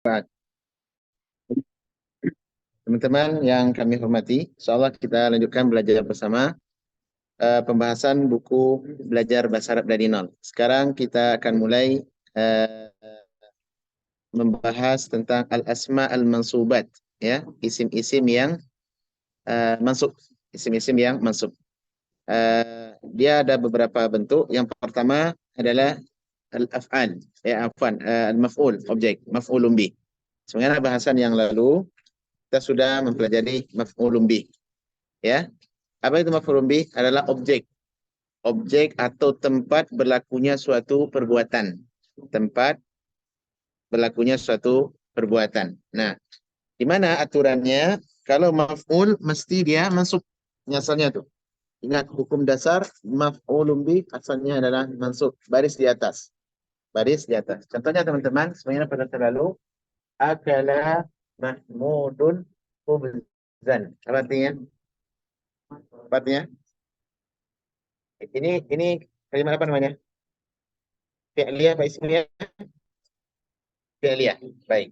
Baik. Teman-teman yang kami hormati, insyaallah kita lanjutkan belajar bersama pembahasan buku belajar bahasa Arab dari nol. Sekarang kita akan mulai eh, membahas tentang al-asma al-mansubat, ya, isim-isim yang mansub, isim-isim yang mansub. Dia ada beberapa bentuk. Yang pertama adalah al-af'al, ya, afwan, al-maf'ul, objek, maf'ulun bih. Sebenarnya bahasan yang lalu kita sudah mempelajari maf'ulun bih, ya. Apa itu maf'ulun bih? Adalah objek. Objek atau tempat berlakunya suatu perbuatan. Tempat berlakunya suatu perbuatan. Nah, di mana aturannya? Kalau maf'ul mesti dia mansub. Asalnya tuh. Ingat hukum dasar maf'ulun bih asalnya adalah mansub, baris di atas. Baris di atas. Contohnya teman-teman, sebenarnya pada terlalu akala mahmudun khubzan. Apa artinya? Apa artinya? Ini kalimat apa namanya? Fi'liyah apa ismiyah? Fi'liyah. Baik.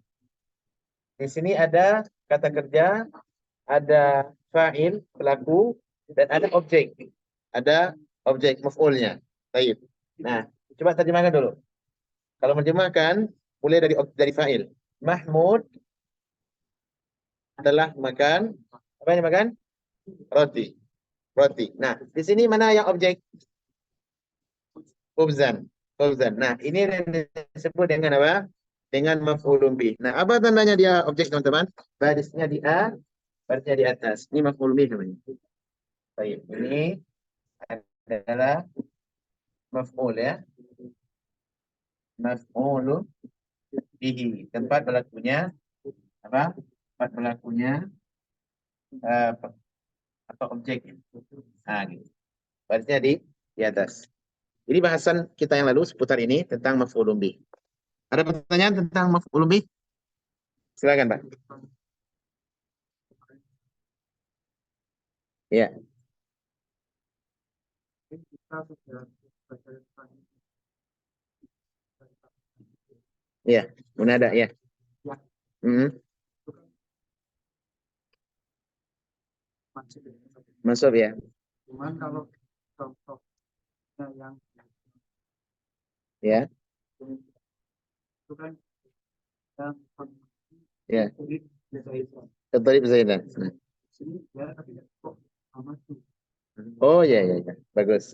Di sini ada kata kerja, ada fa'il, pelaku, dan ada objek. Ada objek maf'ulnya. Baik. Nah, coba terjemahkan dulu. Kalau menterjemahkan, mulai dari fa'il. Mahmud adalah makan. Apa yang makan? Roti. Roti. Nah, di sini mana yang objek? Khubzan. Khubzan. Nah, ini yang disebut dengan apa? Dengan maf'ulun bih. Nah, apa tandanya dia objek, teman-teman? Barisnya di A, barisnya di atas. Ini maf'ulun bih namanya. Baik, ini adalah maf'ul, ya. Maf'ulun bihi. Tempat berlakunya apa? Tempat berlakunya uh, atau objeknya. Nah, gitu. Barisnya di atas. Jadi bahasan kita yang lalu seputar ini tentang maf'ulun bih. Ada pertanyaan tentang maf'ulun bih? Silakan, Pak. Ya. Ya, munada ya. Hmm. Masuk ya. Cuman kalau contohnya yang ya, itu kan yang ya. Ketarib Zaidan. Oh ya ya ya. Bagus.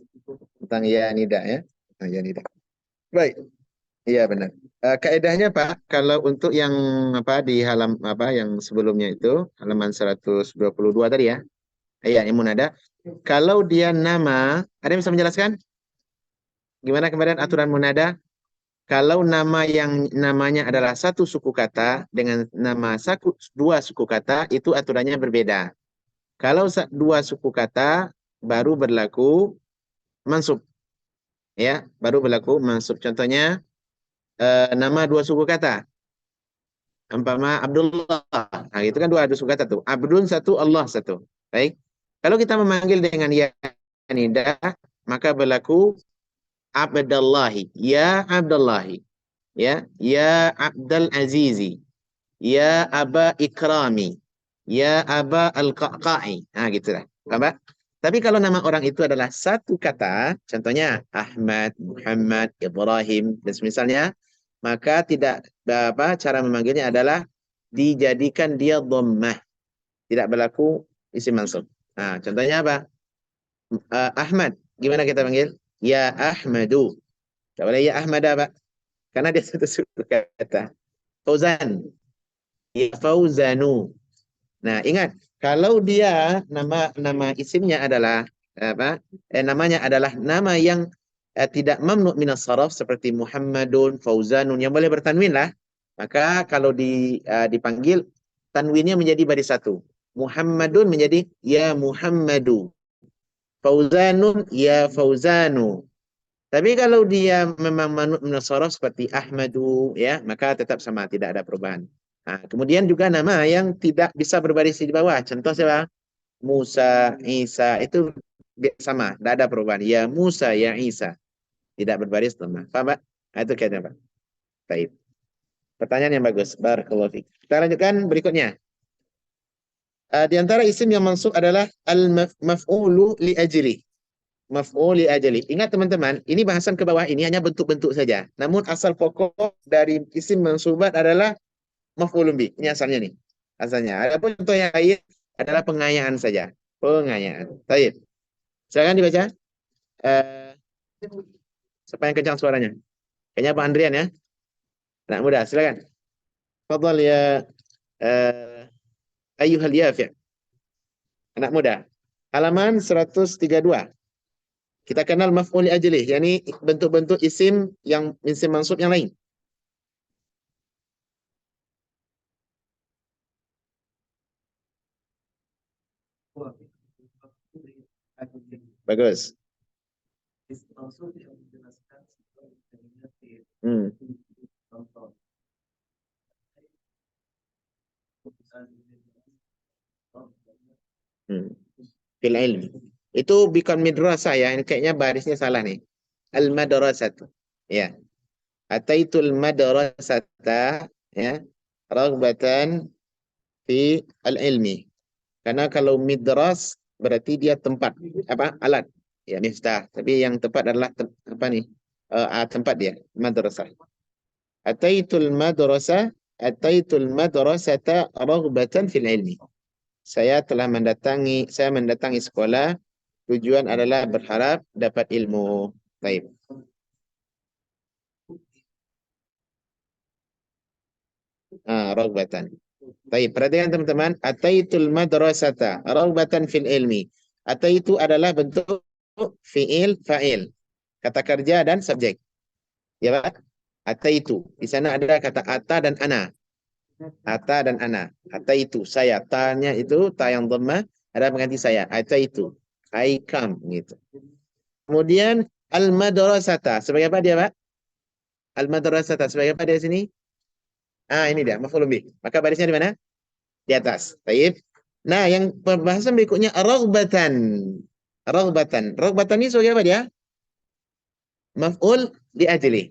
Tentang ya nida ya. Tentang ya nida. Baik. Iya benar. Kaedahnya Pak, kalau untuk yang apa di apa yang sebelumnya itu halaman 122 tadi ya. Iya, yang munada. Kalau dia nama, ada yang bisa menjelaskan? Gimana kemarin aturan munada? Kalau nama yang namanya adalah satu suku kata dengan nama dua suku kata, itu aturannya berbeda. Kalau dua suku kata baru berlaku mansub, ya, baru berlaku mansub. Contohnya nama dua suku kata. Umpama Abdullah. Nah, itu kan dua suku kata tuh. Abdun satu, Allah satu. Baik. Kalau kita memanggil dengan ya nida, maka berlaku Abdallahi. Ya Abdallahi. Ya Abdul Azizi. Ya Aba Ikrami. Ya Aba Al-Qaqai. Nah, gitu lah. Paham, Pak? Tapi kalau nama orang itu adalah satu kata, contohnya Ahmad, Muhammad, Ibrahim, dan semisalnya, maka tidak apa cara memanggilnya adalah dijadikan dia dhammah, tidak berlaku isim mansub. Nah, contohnya apa? Ahmad, gimana kita panggil? Ya Ahmadu. Tidak boleh ya Ahmad apa? Karena dia satu suku kata. Fauzan, ya Fauzanu. Nah, ingat, kalau dia nama isimnya adalah apa? Namanya adalah nama yang tidak mamnu minas saraf seperti Muhammadun, Fauzanun yang boleh bertanwin lah. Maka kalau dipanggil tanwinnya menjadi baris satu. Muhammadun menjadi ya Muhammadu. Fauzanun ya Fauzanu. Tapi kalau dia memang manut minas saraf seperti Ahmadu ya, maka tetap sama, tidak ada perubahan. Nah, kemudian juga nama yang tidak bisa berbaris di bawah. Contoh siapa? Musa, Isa, itu sama, tidak ada perubahan. Ya Musa, ya Isa. Tidak berbaris sama. Paham, Pak? Nah, itu kayaknya, Pak. Baik. Pertanyaan yang bagus. Barakallahu fiik. Kita lanjutkan berikutnya. Di antara isim yang mansub adalah al-maf'ulu li ajli. Maf'ul li ajli. Ingat teman-teman, ini bahasan ke bawah ini hanya bentuk-bentuk saja. Namun asal pokok dari isim mansubat adalah maf'ulun bi. Ini asalnya nih. Asalnya. Adapun contoh yang lain adalah pengayaan saja. Pengayaan. Baik. Silakan dibaca. Eh, siapa yang kencang suaranya? Kayaknya Pak Andrian ya. Anak muda, silakan. Fadhal ya ayyuhal yafi'. Anak muda. Halaman 132. Kita kenal maf'ul ajlih, yakni bentuk-bentuk isim yang isim mansub yang lain. Bagus. Hmm. Hmm. Fil ilmi. Itu bukan madrasah ya, ini kayaknya barisnya salah nih. Al madrasatu. Ya. Ataitul madrasata ya. Raghbatan fi al ilmi. Karena kalau midras berarti dia tempat apa? Alat. Ya, miftah. Tapi yang tepat adalah apa nih? Tempat dia, madrasah. Ataitul madrasah, ataitul madrasata raghbatan fil ilmi. Saya mendatangi sekolah, tujuan adalah berharap dapat ilmu. Baik. Raghbatan. Baik, perhatikan teman-teman, ataitul madrasata raghbatan fil ilmi. Ataitu adalah bentuk fiil fa'il. Kata kerja dan subjek. Ya, Pak? Ataitu. Di sana ada kata ata dan ana. Ata dan ana. Ataitu, saya. Ta-nya itu, ta yang dhammah, ada pengganti saya. Ataitu. I come. Gitu. Kemudian, al-madrasata. Sebagai apa dia, Pak? Al-madrasata. Sebagai apa dia sini? Ini dia. Maf'ulun bih. Maka barisnya di mana? Di atas. Baik. Nah, yang pembahasan berikutnya, raghbatan. Raghbatan. Raghbatan ini sebagai apa dia? Maf'ul di ajli.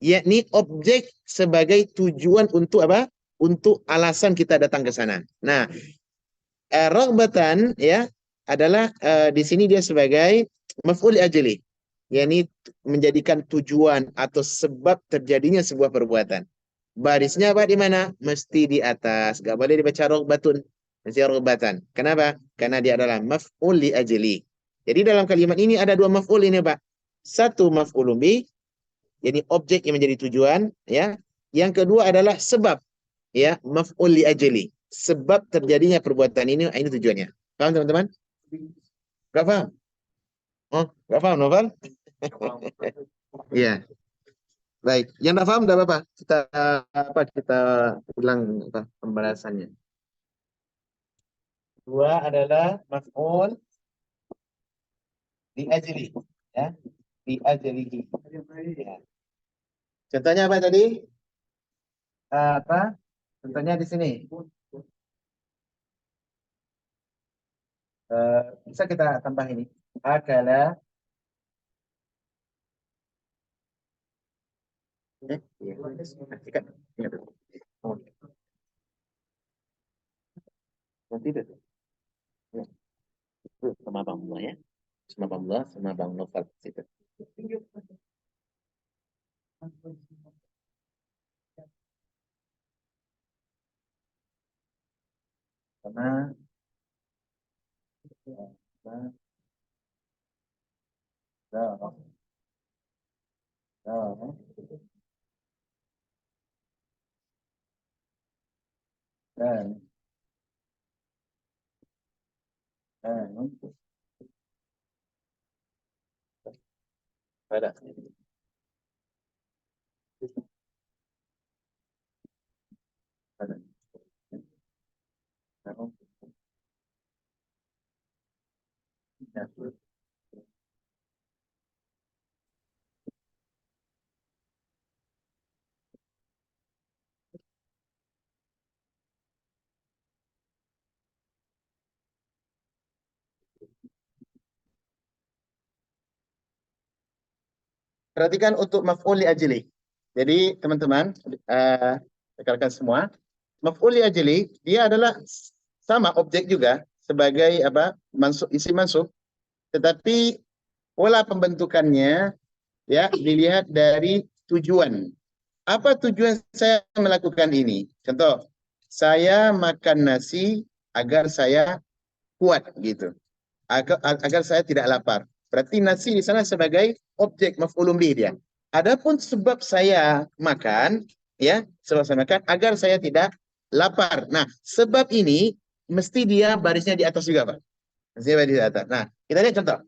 Yakni objek sebagai tujuan untuk apa? Untuk alasan kita datang ke sana. Nah, raghbatan ya adalah di sini dia sebagai maf'ul ajli. Yakni menjadikan tujuan atau sebab terjadinya sebuah perbuatan. Barisnya apa di mana? Mesti di atas. Gak boleh dibaca raghbatun. Mesti raghbatan. Kenapa? Karena dia adalah maf'ul li ajli. Jadi dalam kalimat ini ada dua maf'ul ini, Pak. Satu maf'ulun bi, jadi objek yang menjadi tujuan, ya. Yang kedua adalah sebab, ya, maf'ul li ajli. Sebab terjadinya perbuatan ini tujuannya. Paham teman-teman? Gak paham? Oh, gak paham, Novel? Iya, baik. Yang tidak paham tidak apa-apa. Kita ulang pembahasannya. Dua adalah maf'ul li ajli, ya. Li ajlihi. Ya. Contohnya apa tadi? Apa? Contohnya di sini. Bisa kita tambah ini. Akala. Iya. Nanti kan. Ingat. Oh, nanti itu. Ya. Itu sama Bang Mula ya. Sama Bang Mula, sama Bang Novel. Situ. Sama. Sama. Sama. Sama. Dan. Dan. Pada. Pada. Ya. Perhatikan untuk maf'ul li ajli. Jadi teman-teman, rekan-rekan semua, maf'ul li ajli dia adalah sama objek juga sebagai apa? Mansub, isim mansub, tetapi pola pembentukannya ya dilihat dari tujuan. Apa tujuan saya melakukan ini? Contoh, saya makan nasi agar saya kuat gitu. Agar saya tidak lapar. Berarti nasi di sana sebagai objek maf'ulun bih dia. Adapun sebab saya makan, ya, sebab saya makan agar saya tidak lapar. Nah, sebab ini mesti dia barisnya di atas juga, Pak. Mesti baris di atas. Nah, kita lihat contoh.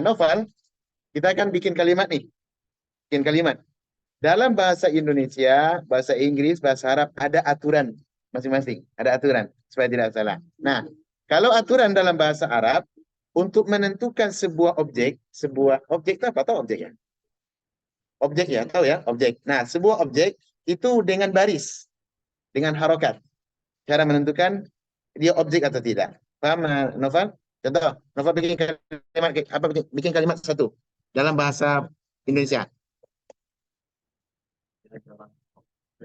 Novel, kita akan bikin kalimat nih. Bikin kalimat. Dalam bahasa Indonesia, bahasa Inggris, bahasa Arab ada aturan masing-masing. Ada aturan supaya tidak salah. Nah, kalau aturan dalam bahasa Arab untuk menentukan sebuah objek itu apa? Tahu objek ya? Objek ya, tahu ya? Objek. Nah, sebuah objek itu dengan baris, dengan harokat. Cara menentukan dia objek atau tidak. Paham, Novel? Contoh, Novel bikin kalimat apa? Bikin kalimat satu dalam bahasa Indonesia.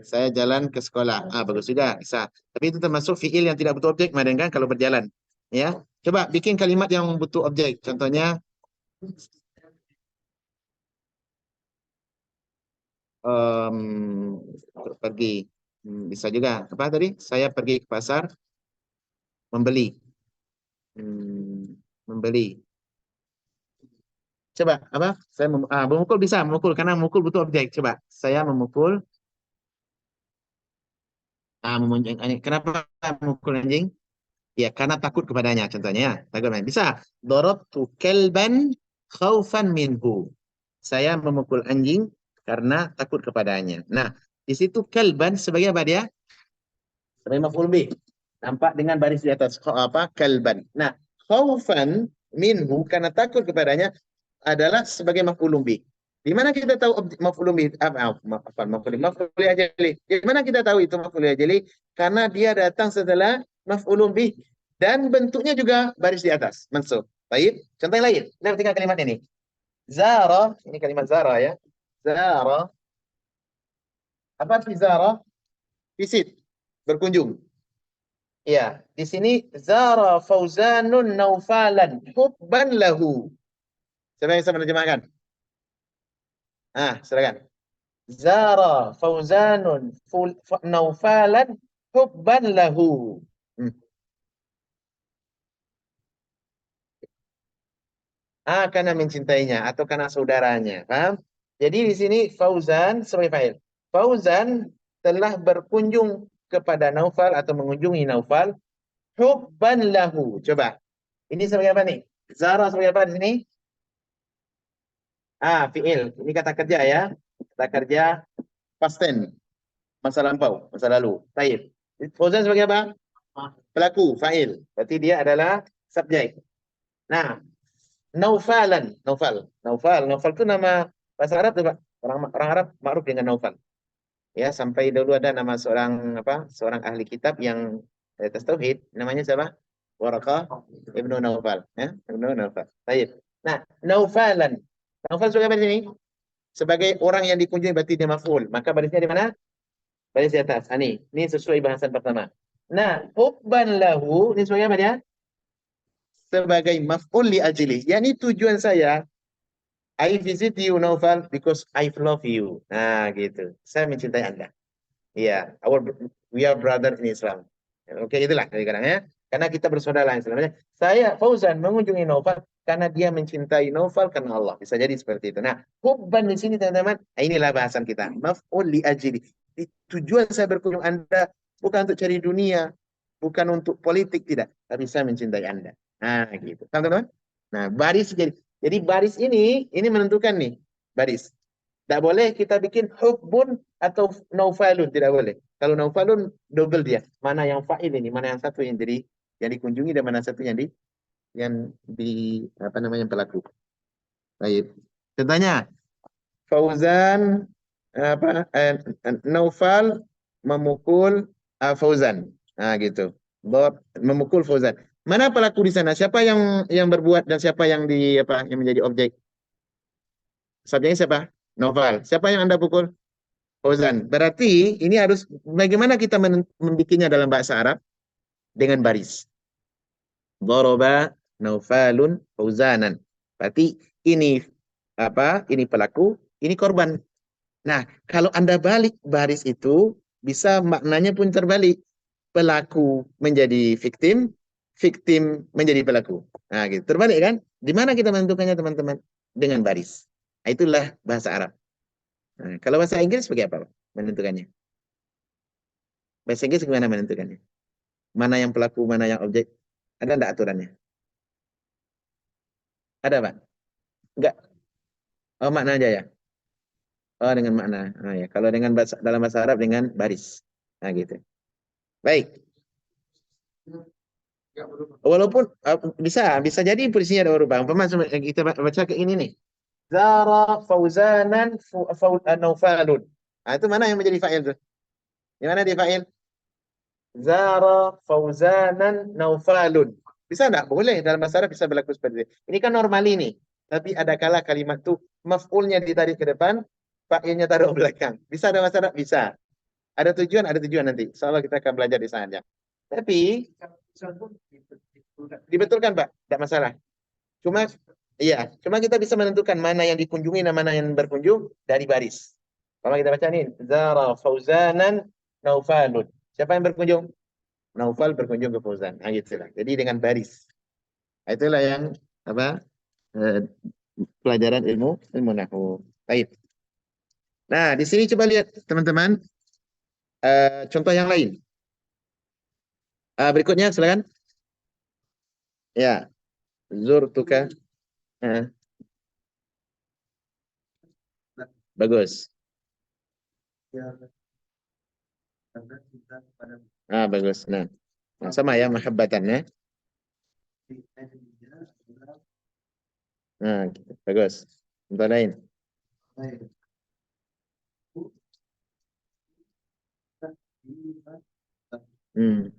Saya jalan ke sekolah. Bagus juga, bisa. Tapi itu termasuk fiil yang tidak butuh objek, melainkan kalau berjalan. Ya, coba bikin kalimat yang butuh objek. Contohnya, em, pergi. Bisa juga. Apa tadi? Saya pergi ke pasar membeli. Membeli. Coba apa? Saya memukul bisa, memukul karena memukul butuh objek. Coba saya memukul. Memunjing. Kenapa memukul anjing? Ya, karena takut kepadanya, contohnya. Ya. Takut main. Bisa. Darabtu kelban khaufan minhu. Saya memukul anjing karena takut kepadanya. Nah, di situ kelban sebagai apa dia? Sebagai maf'ul bih. Nampak dengan baris di atas apa? Kelban. Nah, khaufan minhu karena takut kepadanya adalah sebagai maf'ul bih. Di mana kita tahu maf'ul bih? Maf'ul ajali. Di mana kita tahu itu maf'ul ajali? Karena dia datang setelah maf'ul bih dan bentuknya juga baris di atas, mansub. Baik, contoh yang lain. Kita tinggal kalimat ini. Zara, ini kalimat Zara ya. Zara. Apa arti Zara? Visit, berkunjung. Ya, di sini Zara Fauzanun Naufalan hubban lahu. Siapa yang bisa menerjemahkan? Silakan. Zara Fauzanun Naufalan hubban lahu. Hmm. Karena mencintainya atau karena saudaranya. Paham? Jadi di sini Fauzan sebagai fa'il. Fauzan telah berkunjung kepada Naufal atau mengunjungi Naufal hubban lahu. Coba. Ini sebagai apa nih? Zara sebagai apa di sini? Fi'il. Ini kata kerja ya. Kata kerja past tense. Masa lampau, masa lalu. Taib. Fauzan sebagai apa? Pelaku, fa'il. Berarti dia adalah subjek. Nah, Naufalan, Naufal. Naufal itu nama bahasa Arab tuh, Pak. Orang Arab ma'ruf dengan Naufal. Ya, sampai dulu ada nama seorang ahli kitab yang atas tauhid, namanya siapa? Waraqah Ibnu Naufal, ya, Ibnu Naufal. Baik. Nah, Naufalan. Naufal sebagai apa di sini? Sebagai orang yang dikunjungi berarti dia maf'ul. Maka barisnya di mana? Baris di atas. Ini sesuai bahasan pertama. Nah, hubban lahu ini sebagai apa dia? Sebagai maf'ul li ajli. Yani tujuan saya, I visit you Naufal because I love you. Nah, gitu. Saya mencintai Anda. Iya, we are brother in Islam. Oke, itulah kadang-kadang ya. Karena kita bersaudara Islam. Saya Fauzan mengunjungi Naufal karena dia mencintai Naufal karena Allah. Bisa jadi seperti itu. Nah, hubban di sini teman-teman, inilah bahasan kita. Maf'ul li ajli. Tujuan saya berkunjung Anda bukan untuk cari dunia, bukan untuk politik, tidak. Tapi saya mencintai Anda. Nah, gitu. Teman-teman. Nah, baris jadi baris ini menentukan nih baris. Tidak boleh kita bikin hubbun atau naufalun, tidak boleh. Kalau naufalun double dia. Mana yang fa'il ini, mana yang satu yang jadi yang dikunjungi dan mana satu yang di apa namanya pelaku. Baik. Contohnya Fauzan Naufal memukul Fauzan. Nah, gitu. Memukul Fauzan. Mana pelaku di sana? Siapa yang berbuat dan siapa yang yang menjadi objek? Subjeknya siapa? Novel. Siapa yang Anda pukul? Fauzan. Berarti ini harus bagaimana kita membikinnya dalam bahasa Arab dengan baris. Doroba Naufalun Fauzanan. Berarti ini apa? Ini pelaku, ini korban. Nah, kalau Anda balik baris itu bisa maknanya pun terbalik. Pelaku menjadi victim, victim menjadi pelaku. Nah, gitu. Terbalik kan? Di mana kita menentukannya, teman-teman? Dengan baris. Nah, itulah bahasa Arab. Nah, kalau bahasa Inggris sebagai apa, Pak? Menentukannya. Bahasa Inggris gimana menentukannya? Mana yang pelaku, mana yang objek? Ada enggak aturannya? Ada, Pak? Enggak. Oh, makna aja ya. Oh, dengan makna. Nah, ya. Kalau dengan bahasa, dalam bahasa Arab dengan baris. Nah, gitu. Baik. Walaupun bisa jadi posisinya ada berubah. Umpama kita baca ke ini nih. Zara Fauzanan Naufalun. Nah, itu mana yang menjadi fa'il tuh? Di mana dia fa'il? Zara Fauzanan Naufalun. Bisa enggak? Boleh dalam bahasa Arab bisa berlaku seperti itu. Ini kan normal ini. Tapi ada kala kalimat tuh maf'ulnya ditarik ke depan, fa'ilnya taruh belakang. Bisa ada bahasa Arab? Bisa. Ada tujuan nanti. Insyaallah kita akan belajar di sana. Tapi dibetulkan, Pak. Tidak masalah. Cuma iya, cuma kita bisa menentukan mana yang dikunjungi dan mana yang berkunjung dari baris. Kalau kita baca nih, Zara Fauzanan Naufalun. Siapa yang berkunjung? Naufal berkunjung ke Fauzan. Nah, gitu lah. Jadi dengan baris. Nah, itulah yang apa? eh, Pelajaran ilmu nahwu. Baik. Nah, di sini coba lihat teman-teman contoh yang lain. Berikutnya silakan. Ya, zurtuka. Eh, bagus. Bagus. Nah, sama ya mahabbatannya. Nah, gitu. Bagus. Contoh lain. Hmm.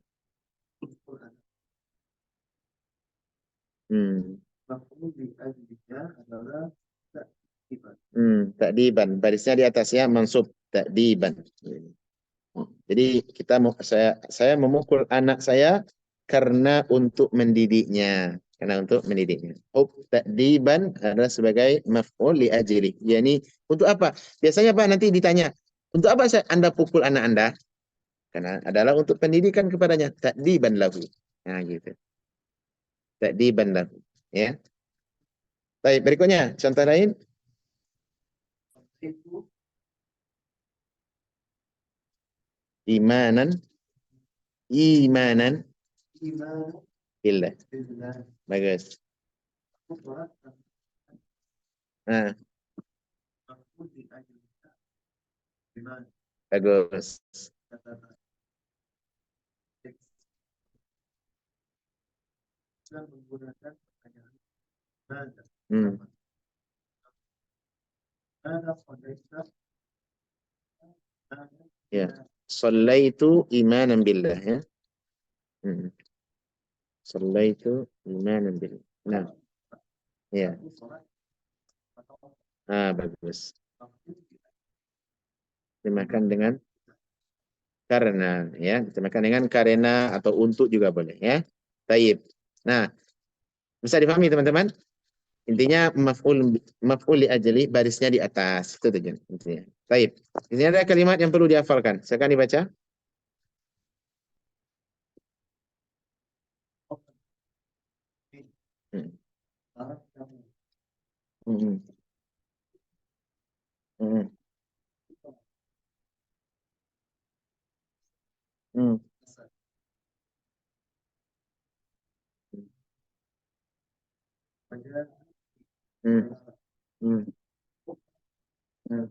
Hmm. Takdiban. Barisnya di atasnya mansub takdiban. Jadi saya memukul anak saya karena untuk mendidiknya. Karena untuk mendidiknya. Takdiban adalah sebagai maf'ul li ajli. Yani untuk apa? Biasanya Pak nanti ditanya, untuk apa Anda pukul anak Anda? Karena adalah untuk pendidikan kepadanya. Takdiban lahu. Nah, gitu. Takdiban lahu. Ya. Baik, berikutnya contoh lain. Imanan, imanan billah. Bagus. Nah, bagus. Hmm. Ya. Sallaitu imanan billah ya. Hmm. Sallaitu imanan billah. Nah, ya. Bagus. Dimakan dengan karena ya, dimakan dengan karena atau untuk juga boleh ya. Taib. Nah, bisa dipahami teman-teman? Intinya maf'ul li ajli barisnya di atas. Itu tujuan intinya. Taib. Di sini ada kalimat yang perlu dihafalkan. Silakan dibaca. Hmm. Hmm. Hmm. Hmm. Hmm. Hmm. Hmm. Hmm.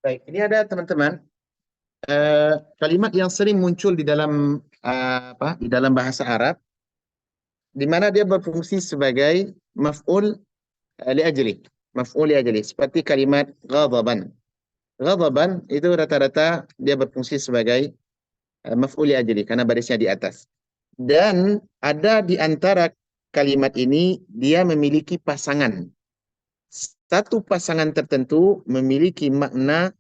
Baik, ini ada teman-teman kalimat yang sering muncul di dalam di dalam bahasa Arab, di mana dia berfungsi sebagai maf'ul li ajli, maf'ul li ajli. Seperti kalimat ghadaban. Ghadaban itu rata-rata dia berfungsi sebagai maf'ul li ajli karena barisnya di atas. Dan ada di antara kalimat ini dia memiliki pasangan. Satu pasangan tertentu memiliki makna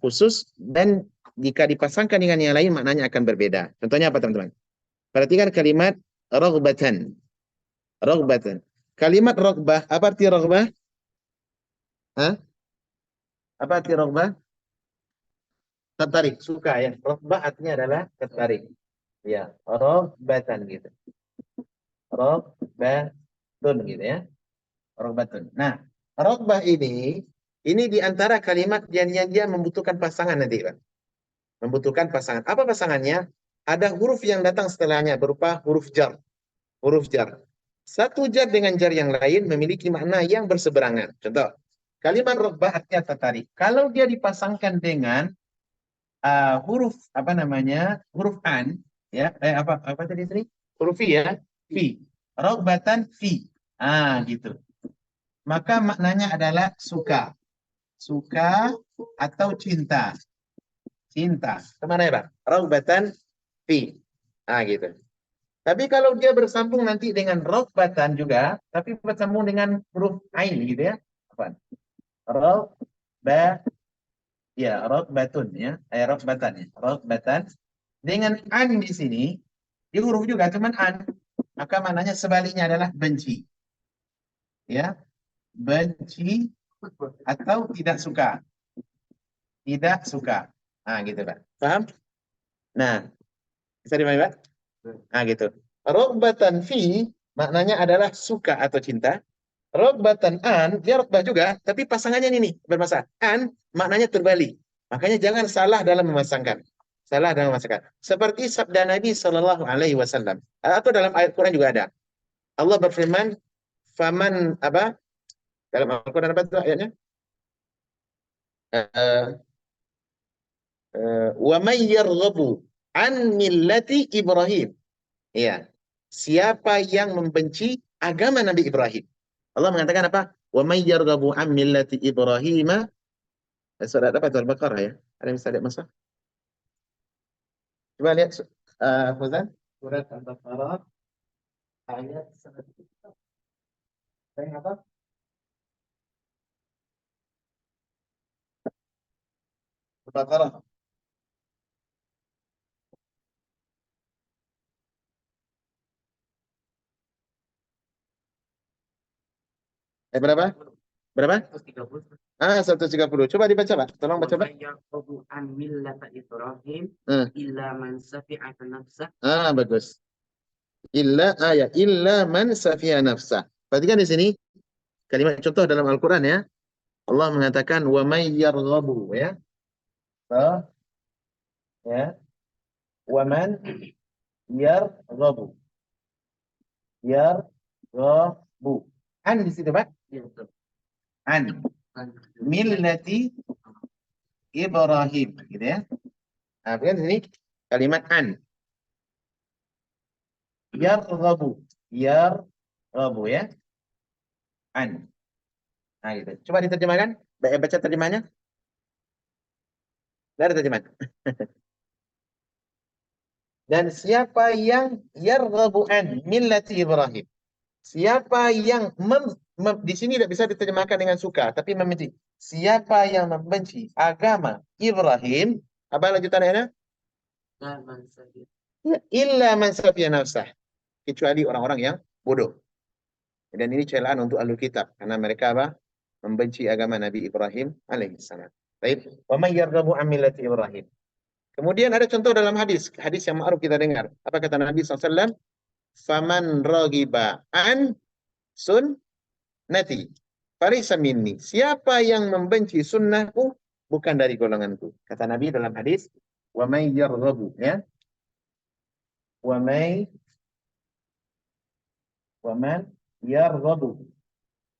khusus dan jika dipasangkan dengan yang lain maknanya akan berbeda. Contohnya apa teman-teman? Perhatikan kalimat raghbatan. Raghbatan. Kalimat raghbah, apa arti raghbah? Hah? Apa arti raghbah? Tertarik, suka ya. Raghbah artinya adalah tertarik. Ya, raghbatan gitu. Raghbatun gitu ya. Raghbatun. Nah, raghbah ini di antara kalimat yang dia membutuhkan pasangan nanti, Pak. Membutuhkan pasangan. Apa pasangannya? Ada huruf yang datang setelahnya berupa huruf jar. Huruf jar. Satu jar dengan jar yang lain memiliki makna yang berseberangan. Contoh, kalimat raghbah artinya tertarik. Kalau dia dipasangkan dengan huruf apa namanya? Huruf an, ya. Apa tadi tadi? Huruf fi ya. Fi. Raghbatan fi. Gitu. Maka maknanya adalah suka. Suka atau cinta. Cinta. Kemana ya, Pak? Raghbatan fi. Gitu. Tapi kalau dia bersambung nanti dengan raghbatan juga, tapi bersambung dengan huruf ain gitu ya. Apa? Raghba ya, raghbatun ya. Raghbatan ya. Raghbatan dengan an di sini, di huruf juga cuman an. Maka maknanya sebaliknya adalah benci. Ya, benci atau tidak suka. Tidak suka. Gitu, Pak. Paham? Nah, bisa dimana, Pak? Gitu. Raghbatan fi maknanya adalah suka atau cinta. Raghbatan an, dia raghbah juga, tapi pasangannya ini bermasalah. An maknanya terbalik. Makanya jangan salah dalam memasangkan. Salah dalam memasangkan. Seperti sabda Nabi Shallallahu Alaihi Wasallam atau dalam ayat Quran juga ada. Allah berfirman, "Faman apa?" Dalam Al-Quran apa itu ayatnya? Wa may yarghabu an millati Ibrahim. Iya. Siapa yang membenci agama Nabi Ibrahim? Allah mengatakan apa? Wa may yarghabu an millati Ibrahim. Surat apa itu? Al-Baqarah ya. Ada yang bisa lihat masa? Coba lihat Fauzan. Surat Al-Baqarah ayat 1. Ayat apa? Al-Baqarah. Berapa? Berapa? 130. Coba dibaca, Pak. Tolong baca, Pak. Bagus. Illa man safiya nafsah. Perhatikan di sini kalimat contoh dalam Al-Qur'an ya. Allah mengatakan wa may yarghabu ya. Ya. Wa man yarghabu. Yarghabu. An di situ, Pak. An millati Ibrahim gitu ya. Perhatikan di sini kalimat an. Yarghabu. Yarghabu ya. An. Gitu. Coba diterjemahkan. Baca terjemahnya. Tidak ada terjemahan. Dan siapa yang yarghabu an millati Ibrahim. Siapa yang di sini tidak bisa diterjemahkan dengan suka, tapi membenci. Siapa yang membenci agama Ibrahim, apa lanjutannya? Ya, illa man safiya nafsah. Kecuali orang-orang yang bodoh. Dan ini celaan untuk ahlul kitab karena mereka apa? Membenci agama Nabi Ibrahim alaihissalam. Baik, wa may yarghabu an millati Ibrahim. Kemudian ada contoh dalam hadis yang ma'ruf kita dengar. Apa kata Nabi SAW? Faman raghiba an sunnati falaysa minni. Siapa yang membenci sunnahku bukan dari golonganku. Kata Nabi dalam hadis, wa may yarghabu ya. Wa man yarghabu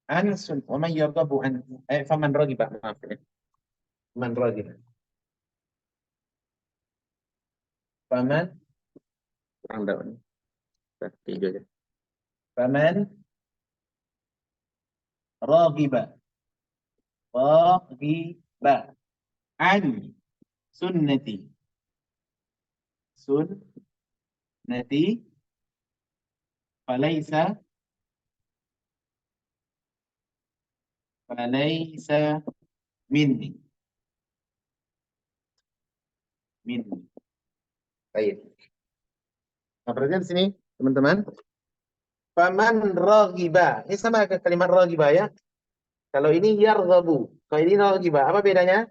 an sun wa man yarghabu an faman raghiba, maaf ya. Man raghiba. Faman kurang daun. Tiga ya. Faman Raghiba. Raghiba. An sunnati. Sunnati. Falaysa. Falaysa minni. Minni. Baik. Nah, perhatian di sini, teman-teman. Faman raghiba. Ini sama ke kalimat raghiba ya. Kalau ini yarghabu. Kalau ini raghiba. Apa bedanya?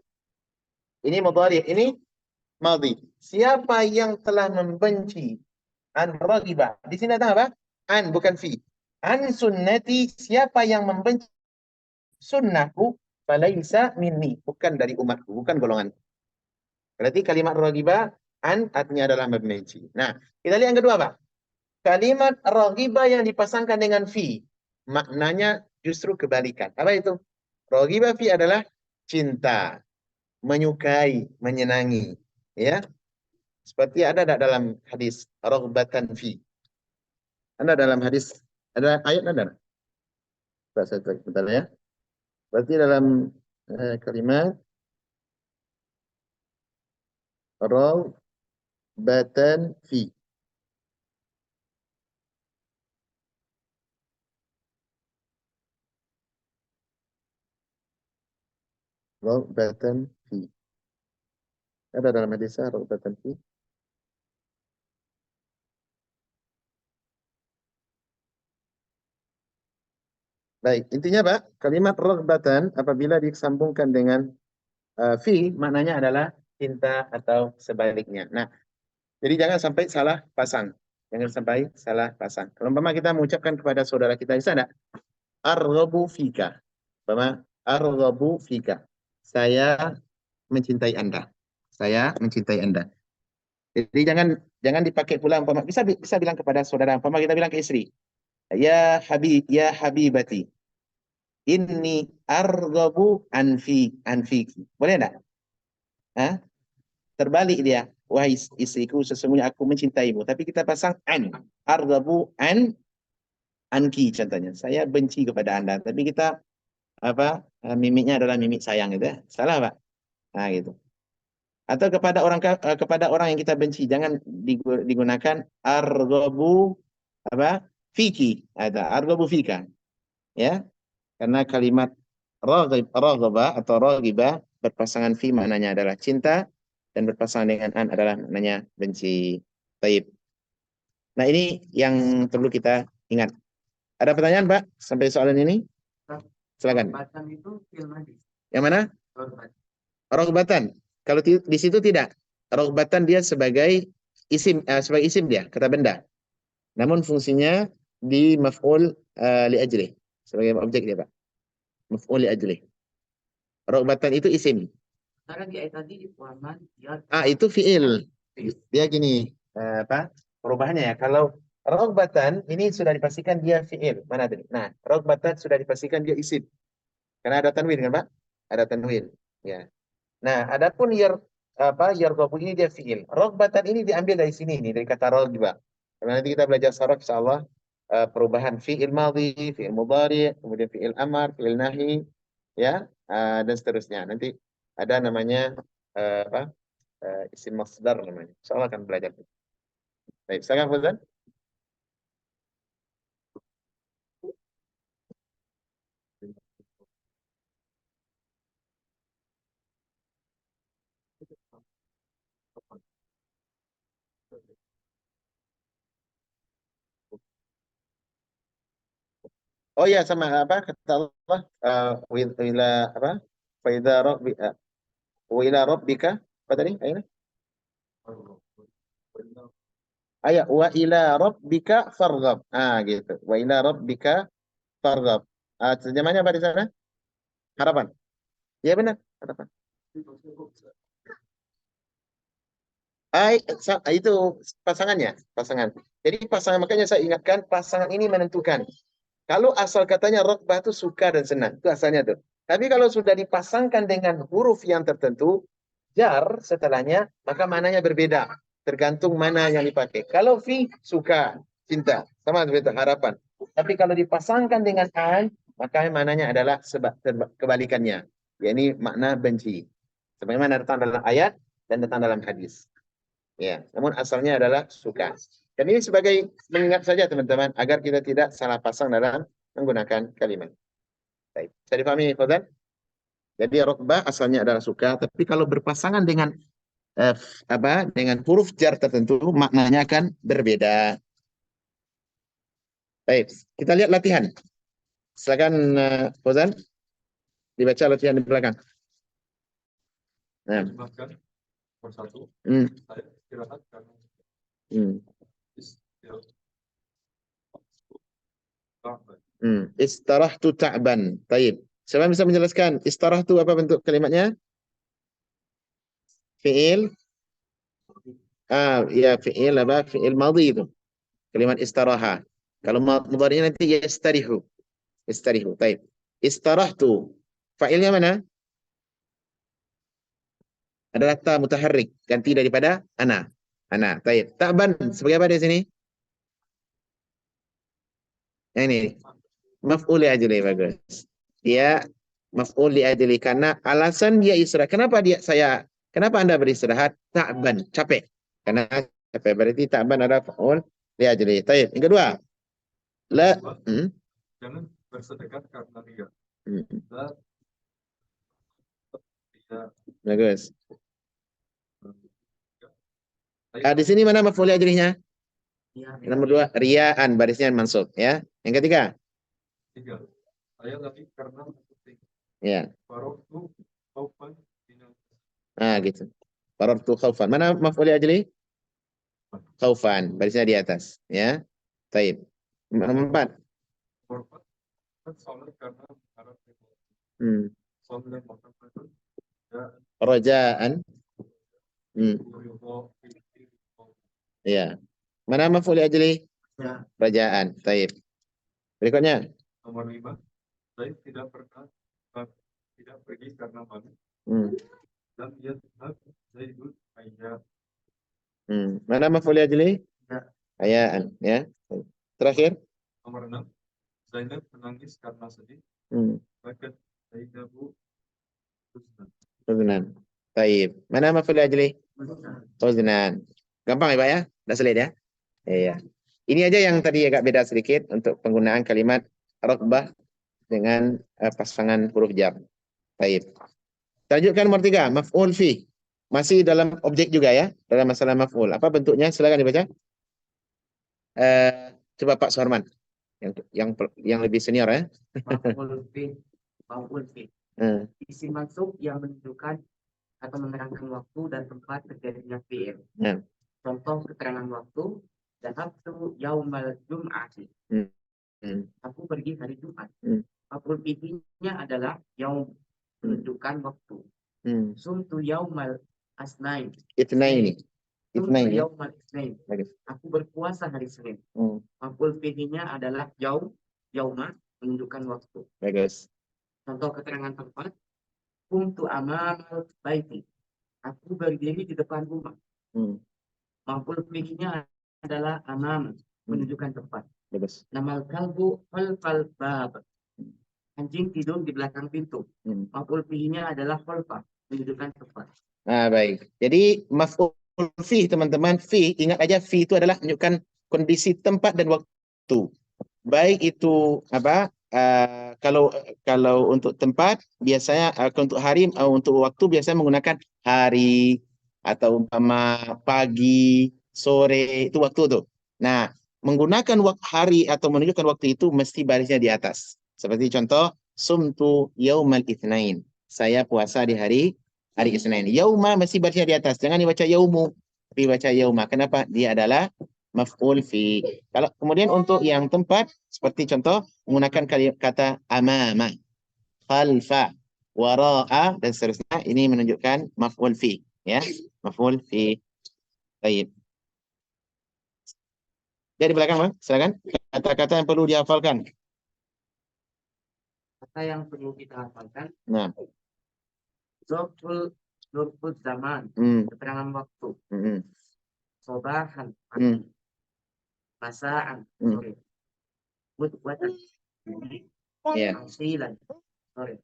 Ini mudhari, ini madhi. Siapa yang telah membenci an raghiba? Di sini ada apa? An, bukan fi. An sunnati, siapa yang membenci sunnahku, falaisa minni. Bukan dari umatku, bukan golongan. Berarti kalimat raghiba, an artinya adalah membenci. Nah, kita lihat yang kedua, Pak. Kalimat raghiba yang dipasangkan dengan fi, maknanya justru kebalikan. Apa itu? Raghiba fi adalah cinta, menyukai, menyenangi. Ya, seperti ada dalam hadis raghbatan fi. Ada dalam hadis, ada ayat ada. Saya cek bentar ya. Berarti dalam kalimat raghbatan fi. Raghbatan fi. Ada dalam hadis raghbatan fi. Baik, intinya Pak, kalimat raghbatan apabila disambungkan dengan fi, maknanya adalah cinta atau sebaliknya. Nah, jadi jangan sampai salah pasang. Jangan sampai salah pasang. Kalau umpama kita mengucapkan kepada saudara kita di sana, arghabu fika. Umpama, arghabu fika. Saya mencintai Anda. Saya mencintai Anda. Jadi jangan dipakai pula umpama bisa bilang kepada saudara, umpama kita bilang ke istri, ya habibati. Inni arghabu anfiki. Boleh enggak? Hah? Terbalik dia. Wahai istriku, sesungguhnya aku mencintaimu. Tapi kita pasang an. Arghabu anki contohnya. Saya benci kepada Anda. Tapi kita mimiknya adalah mimik sayang gitu ya. Salah, Pak. Nah, gitu. Atau kepada orang yang kita benci, jangan digunakan arghabu fiki. Ada arghabu fika. Ya. Karena kalimat raghaba atau raghiba berpasangan fi maknanya adalah cinta dan berpasangan dengan an adalah maknanya benci. Baik. Nah, ini yang perlu kita ingat. Ada pertanyaan, Pak, sampai soalan ini? Silakan. Yang mana? Raghbatan. Kalau di situ tidak. Raghbatan dia sebagai isim dia, kata benda. Namun fungsinya di maf'ul li ajlih. Sebagai objek dia, Pak. Maf'ul li ajlih. Raghbatan itu isim. Itu fi'il. Dia gini, perubahannya ya. Kalau raghbatan ini sudah dipastikan dia fi'il. Mana tadi? Nah, raghbatan sudah dipastikan dia isim. Karena ada tanwin kan, Pak? Ada tanwin. Ya. Nah, adapun yarghabu ini dia fi'il. Raghbatan ini diambil dari sini nih, dari kata raghiba. Karena nanti kita belajar saraf insyaallah perubahan fi'il madhi, fi'il mudhari, kemudian fi'il amar, fi'il nahi, ya, dan seterusnya. Nanti ada namanya isim masdar namanya. Insyaallah akan belajar. Baik, silakan Fuzan. Oh ya, sama kata Allah wila fa idza rabbi wa ila rabbika apa tadi? Ayo. Ayat wa ila rabbika farghab. Gitu. Wa ila rabbika farghab. Terjemahnya apa di sana? Harapan. Ya benar, harapan. Itu pasangan. Jadi pasangan, makanya saya ingatkan pasangan ini menentukan. Kalau asal katanya rokbah itu suka dan senang, itu asalnya tuh. Tapi kalau sudah dipasangkan dengan huruf yang tertentu, jar setelahnya, maka mananya berbeda. Tergantung mana yang dipakai. Kalau fi, suka, cinta. Sama seperti harapan. Tapi kalau dipasangkan dengan an, maka maknanya adalah kebalikannya, yakni makna benci. Sebagaimana datang dalam ayat dan datang dalam hadis. Ya, namun asalnya adalah suka. Dan ini sebagai mengingat saja teman-teman agar kita tidak salah pasang dalam menggunakan kalimat. Baik, bisa dipahami Fauzan? Jadi rokbah asalnya adalah suka, tapi kalau berpasangan dengan dengan huruf jar tertentu maknanya akan berbeda. Baik, kita lihat latihan. Silakan Fauzan dibaca latihan di belakang. Nah. Persatu. Saya istirahat karena istirahtu ta'ban. Taib. Siapa bisa menjelaskan istirahtu apa bentuk kalimatnya? Fi'il. Ya fi'il apa? Fi'il madhi itu. Kalimat istiraha. Kalau mudhari'nya nanti yastarihu. Yastarihu. Taib. Istirahtu. Fa'ilnya mana? Adalah ta mutaharrik, ganti daripada ana. Ana. Taib. Ta'ban sebagai apa di sini? Yang ini. Maf'ul li ajli, bagus. Dia maf'ul li ajli karena alasan dia istirahat. Kenapa Anda beristirahat? Ta'ban, capek. Karena capek berarti ta'ban adalah maf'ul li ajli. Taib. Yang kedua. La jangan bersedekah karena ria. Bagus. Di sini mana maf'ul li ajlinya? Nomor 2, riaan, barisnya mansub ya. Yang ketiga. Saya lagi karena ya. Gitu. Farartu khaufan. Mana maf'ul li ajli? Khaufan, barisnya di atas ya. Taib. Nomor 4. Rajaan. Ya. Mana maf'ul li ajli? Rajaan. Taib. Berikutnya. Nomor 5. Saya tidak pernah tidak pergi karena malu. Dan dia tetap Zaidun ayat. Mana maf'ul li ajli? Ayaan, ya. Terakhir. Nomor 6. Zainab menangis karena sedih. Bakat Zainabu huznan. Taib. Mana maf'ul li ajli? Huznan. Gampang ya, Pak ya? Dah selesai ya? Iya. Ini aja yang tadi agak beda sedikit untuk penggunaan kalimat rokbah dengan pasangan huruf jar. Baik. Lanjutkan nomor 3, maf'ul fi. Masih dalam objek juga ya, dalam masalah maf'ul. Apa bentuknya? Silakan dibaca. Coba Pak Suharman, yang lebih senior ya. Maf'ul fi. Maf'ul fi. Isim mansub yang menunjukkan atau menerangkan waktu dan tempat terjadinya fi'il. Contoh keterangan waktu, dhahabtu yaumal jum'ati. Aku pergi hari Jumat. Maf'ul fihi-nya adalah yaum, menunjukkan waktu. Sumtu yaumal asnain. Itnaini. Itnaini. Yaumal isnain. Aku berpuasa hari Senin. Maf'ul fihi-nya adalah yaum, yauma, menunjukkan waktu. Bagus. Contoh keterangan tempat, kuntu amamal baiti. Aku berdiri di depan rumah. Maf'ul fihi-nya adalah amam, menunjukkan tempat. Bagus. Namal kalbu khalfal bab. Anjing tidur di belakang pintu. Maf'ul fihi-nya adalah khalfa, menunjukkan tempat. Baik. Jadi maf'ul fi teman-teman, fi, ingat aja fi itu adalah menunjukkan kondisi tempat dan waktu. Baik itu apa? Kalau untuk tempat biasanya untuk hari untuk waktu biasanya menggunakan hari atau umpama pagi, sore, itu waktu tuh. Nah, menggunakan hari atau menunjukkan waktu itu mesti barisnya di atas. Seperti contoh, sumtu yaumal itsnain. Saya puasa di hari Isnin. Yauma mesti barisnya di atas. Jangan dibaca yaumu, tapi baca yauma. Kenapa? Dia adalah maf'ul fi. Kalau kemudian untuk yang tempat, seperti contoh, menggunakan kata amama, khalfa, wara'a, dan seterusnya. Ini menunjukkan maf'ul fi. Ya, maf'ul fi. Baik. Jadi belakang, Bang, silakan. Kata-kata yang perlu dihafalkan. Kata yang perlu kita hafalkan. Nah. Zoful zaman. Keterangan waktu. Sobahan. Masaan. Sore. Buatan. Ya. Asilan sore,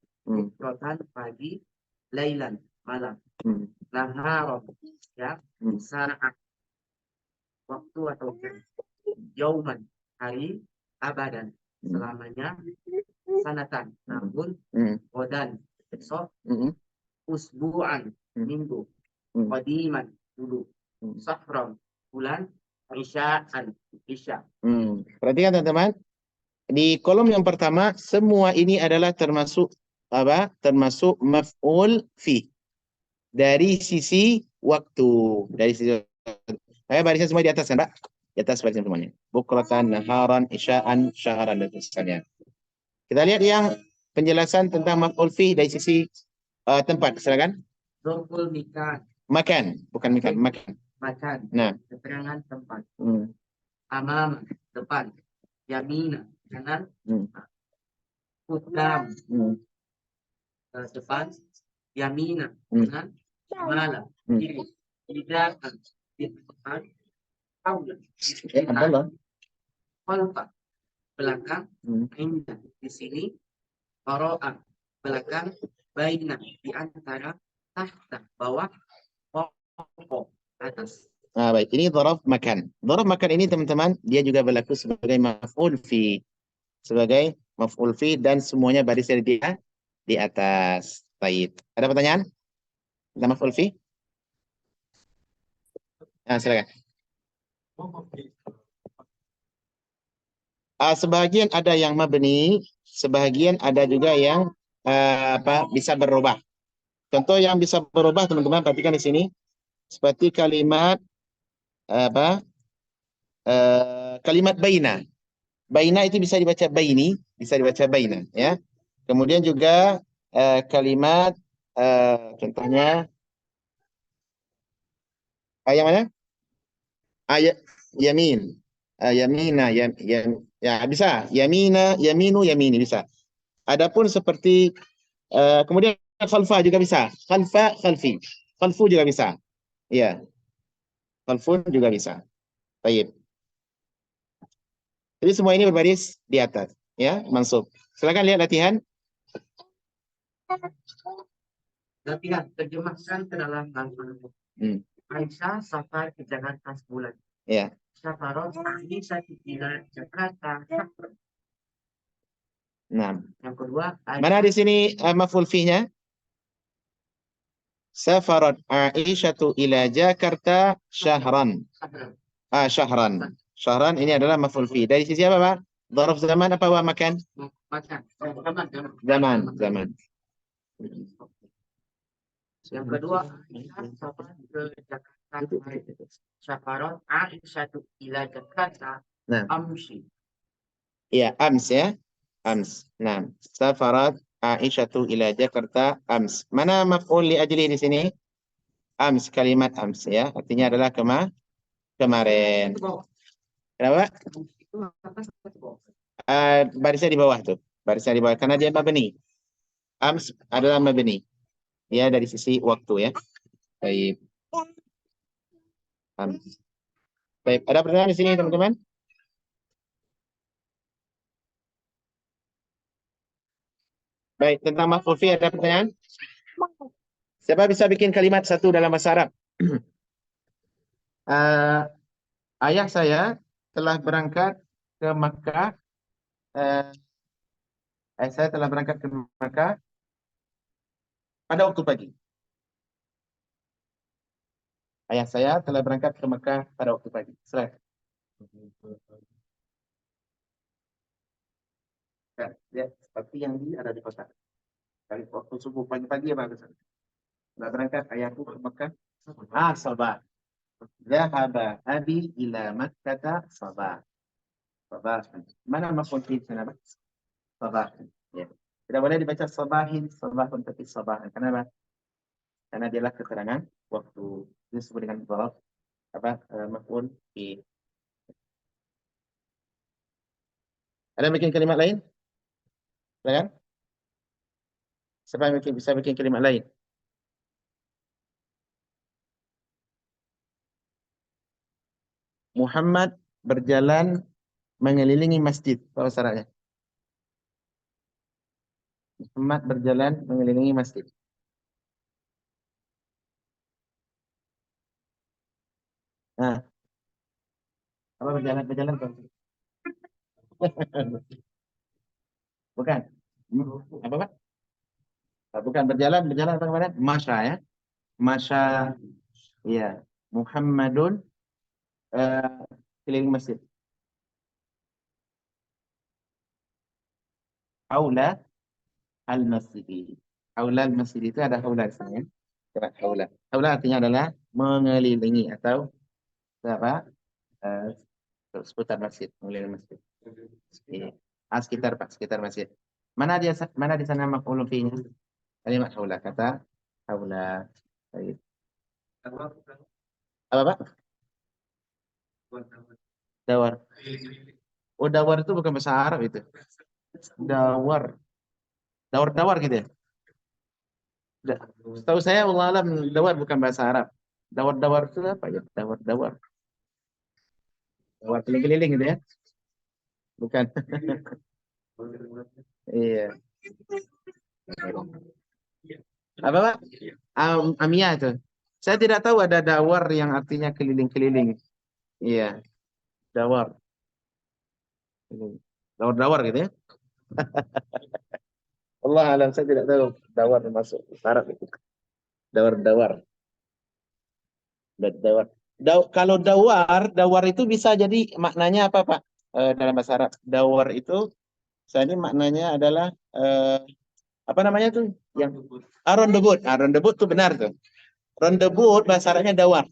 rotan pagi, lailan malam, Hmm. naharon ya, saat waktu atau jam, yauman hari, abadan selamanya, sanatan tahun, godan besok, usbu'an minggu, qadiman dulu, sahram bulan, isya'an isya. Perhatikan teman-teman, di kolom yang pertama semua ini adalah termasuk apa? Termasuk maf'ul fi dari sisi waktu, dari sisi barisan semua di atas kan, Pak? Di atas barisan semuanya. Bukratan, naharan, isya'an, syaharan dan sebagainya. Kita lihat yang penjelasan tentang maf'ul fi dari sisi tempat, silakan. Dorful mikan. Makan, bukan mikan, makan. Makan. Nah, keterangan tempat. Amam, depan. Yamina, kanan. Qudam, depan. Yamina, kanan. Malam, kiri. Tidak, di depan. Aula, Kolfa, belakang. Indah, di sini. Qara'a, belakang. Baina, di antara. Tahta, bawah. Pokok, atas. Nah, baik, ini dhorof makan. Dhorof makan ini teman-teman, dia juga berlaku sebagai maf'ul fi. Sebagai maf'ul fi dan semuanya barisnya di atas. Baik. Ada pertanyaan? Tentang maf'ul fi? Nah, silakan. Sebagian ada yang mabni, sebagian ada juga yang bisa berubah. Contoh yang bisa berubah teman-teman perhatikan di sini seperti kalimat kalimat baina. Baina itu bisa dibaca baini, bisa dibaca baina ya. Kemudian juga kalimat contohnya yang mana? Ayat yamin. Yamina ya bisa. Yamina, yaminu, yamini bisa. Adapun seperti kemudian khalfa juga bisa. Khalfa, khalfi. Khalfu juga bisa. Iya. Khalfun juga bisa. Baik. Jadi semua ini berbaris di atas, ya, mansub. Silakan lihat latihan. Latihan terjemahkan ke dalam bahasa. Aisyah safar ke Jakarta sebulan. Ya. Safarot Aisyah ke Jakarta. Nah. Yang kedua, mana di sini maf'ul fi'nya? Safarat Aisyatu ila Jakarta syahran. Syahran. Syahran ini adalah maf'ul fi. Dari sisi apa, Pak? Dzaraf zaman apa wa makan? Makan. Zaman. Yang kedua, safar ke Jakarta. Safarat Aisyatu ila Jakarta. Amsi. Iya, ams ya. Ams. Nah, safarat Aisyatu ila Jakarta ams. Mana maf'ul li ajli di sini? Ams, kalimat ams ya. Artinya adalah kemarin. Kenapa? Barisnya di bawah tuh. Barisnya di bawah. Karena dia mabni. Ams adalah mabni. Ya, dari sisi waktu ya. Baik. Ams. Baik, ada pertanyaan di sini teman-teman? Baik, tentang maf'ul fi ada pertanyaan? Siapa bisa bikin kalimat satu dalam bahasa Arab? Ayah saya telah berangkat ke Makkah. Saya telah berangkat ke Makkah pada waktu pagi. Ayah saya telah berangkat ke Makkah pada waktu pagi. Silakan. Ya, seperti yang ada di kota. Kali waktu subuh pagi-pagi ya bagus. Telah berangkat ayahku ke Makkah. Sabah. Zahaba abi ila Makkah sabah. Sabah. Mana maf'ul fi sana, Pak? Sabah. Ya. Tidak boleh dibaca sabahin, sabahun, tapi sabah. Kenapa? Karena dialah keterangan waktu disebut dengan dzaraf maf'ul fi. Ada yang bikin kalimat lain? Silakan. Siapa yang bisa bikin kalimat lain? Muhammad berjalan mengelilingi masjid. Apa syaratnya? Muhammad berjalan mengelilingi masjid. Nah, apa berjalan tuh? Bukan. Apa Pak? Bukan berjalan apa kemarin? Masya ya. Masya, iya. Muhammadun eh, keliling masjid. Aula al-masjid. Aula al-masjid itu ada haula di sini ya. Coba haula. Haula artinya adalah mengelilingi atau apa? Eh, seputar masjid, mengelilingi masjid. Iya. Ah, sekitar Pak, sekitar masjid. Mana di sana maf'ulun fihi? Kalimat haula kata haula. Baik. Apa Pak? Dawar. Oh, dawar itu bukan bahasa Arab itu. Dawar. Dawar-dawar gitu ya. Setahu saya Allah alam dawar bukan bahasa Arab. Dawar-dawar itu apa ya? Dawar-dawar. Dawar keliling-keliling gitu ya. Bukan. Iya. Apa Pak? Amiyah itu. Saya tidak tahu ada dawar yang artinya keliling-keliling. Iya, dawar. Dawar-dawar gitu ya. Allah alam saya tidak tahu dawar masuk Arab itu. Dawar-dawar. Dawar. Kalau dawar itu bisa jadi maknanya apa Pak? Dalam bahasa Arab. Dawar itu saya ini maknanya adalah apa namanya tuh? Yang rondebut. Rondebut tuh benar tuh. Rondebut bahasa Arabnya dawar.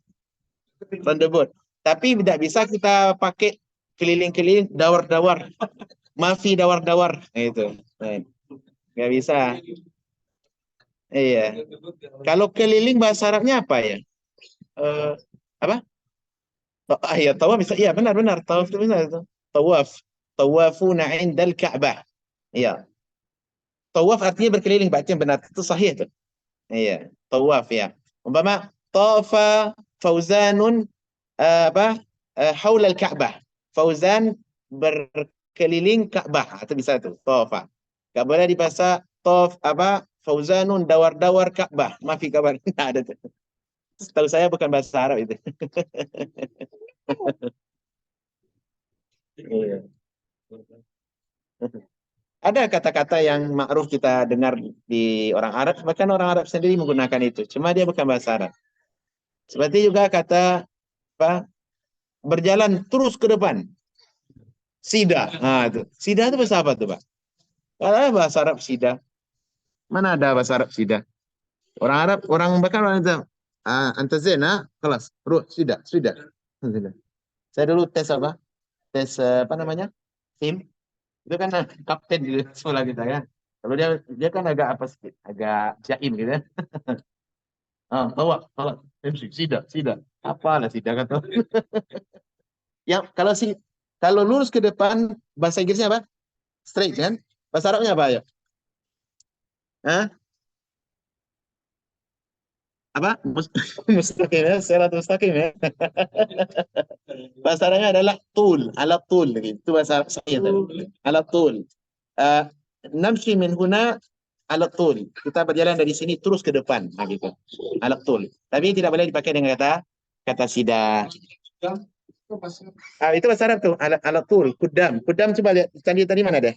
Rondebut. Tapi tidak bisa kita pakai keliling-keliling dawar-dawar. Mafi dawar-dawar. Nah, itu. Nah, nggak bisa. Iya. Kalau keliling bahasa Arabnya apa ya? Eh, apa? Iya, tawaf bisa. Iya, benar-benar. Tawaf itu benar itu. Tawaf. Tawafuna indal Ka'bah. Iya. Tawaf artinya berkeliling. Baca yang benar. Itu sahih itu. Iya. Tawaf ya. Umpama tawafa fauzanun apa? Haula al-Ka'bah. Fauzan berkeliling Ka'bah. Itu bisa tuh. Tawafa. Gak boleh dibahasa tawaf apa? Fauzanun dawar-dawar Ka'bah. Mafi kabar. Nggak ada tuh. Setahu saya bukan bahasa Arab itu. Iya. Ada kata-kata yang ma'ruf kita dengar di orang Arab, bahkan orang Arab sendiri menggunakan itu. Cuma dia bukan bahasa Arab. Seperti juga kata apa? Berjalan terus ke depan. Sida. Nah, itu. Sida itu bahasa apa tuh, Pak? Kalau ada bahasa Arab sida. Mana ada bahasa Arab sida? Orang Arab, orang bahkan orang itu anta zena, kelas. Ruh, sida, sida. Sida. Saya dulu tes apa? Tes apa namanya? SIM. Itu kan kapten di sekolah kita kan. Kalau dia dia kan agak apa sih? Agak jaim gitu ya. Bawa, bawa. MC, sida, sida. Apalah sida kata. Yang kalau lurus ke depan bahasa Inggrisnya apa? Straight kan? Bahasa Arabnya apa ya? Hah? Apa? Mustaqim ya, serat mustaqim ya. Bahasa Arabnya adalah tul, ala tul gitu. Itu bahasa Arab saya tadi. Ala tul. Uh, Namshi min huna ala tul. Kita berjalan dari sini terus ke depan, nah, gitu. Ala tul. Tapi tidak boleh dipakai dengan kata sida. Itu bahasa Arab tuh, ala tul, kudam. Kudam coba lihat tadi mana deh?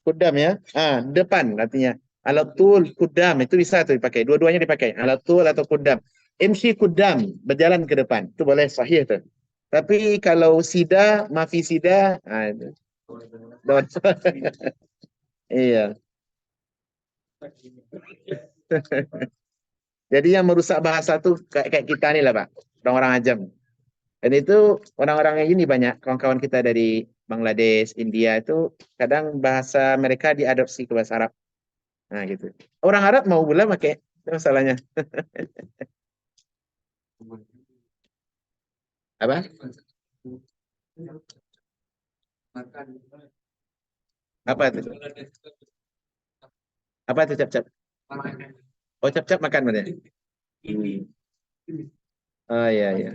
Kudam ya. Depan artinya. Alatul kudam itu bisa tuh dipakai. Dua-duanya dipakai. Alatul atau kudam. MC kudam berjalan ke depan. Itu boleh sahih tuh. Tapi kalau sida, mafi sida, itu. Iya. Jadi yang merusak bahasa tuh kayak kita nih lah Pak. Orang-orang ajam. Dan itu orang-orang yang ini banyak kawan-kawan kita dari Bangladesh, India itu kadang bahasa mereka diadopsi ke bahasa Arab. Nah gitu. Orang Arab mau pula pakai itu masalahnya. Apa? Apa itu? Apa itu cap-cap? Oh cap-cap makan mana? Hmm. Oh iya iya.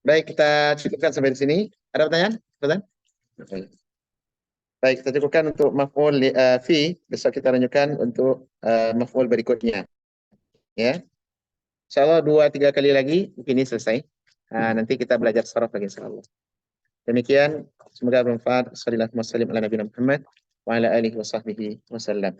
Baik kita cukupkan sampai di sini. Ada pertanyaan? Pertanyaan? Baik, kita cukupkan untuk maf'ul fi. Besok kita lanjutkan untuk maf'ul berikutnya. Ya. InsyaAllah 2-3 kali lagi ini selesai. Nanti kita belajar saraf lagi insyaallah. Demikian, semoga bermanfaat. Sallallahu alaihi wasallam ala nabiyina Muhammad wa ala alihi wa sahbihi wasallam.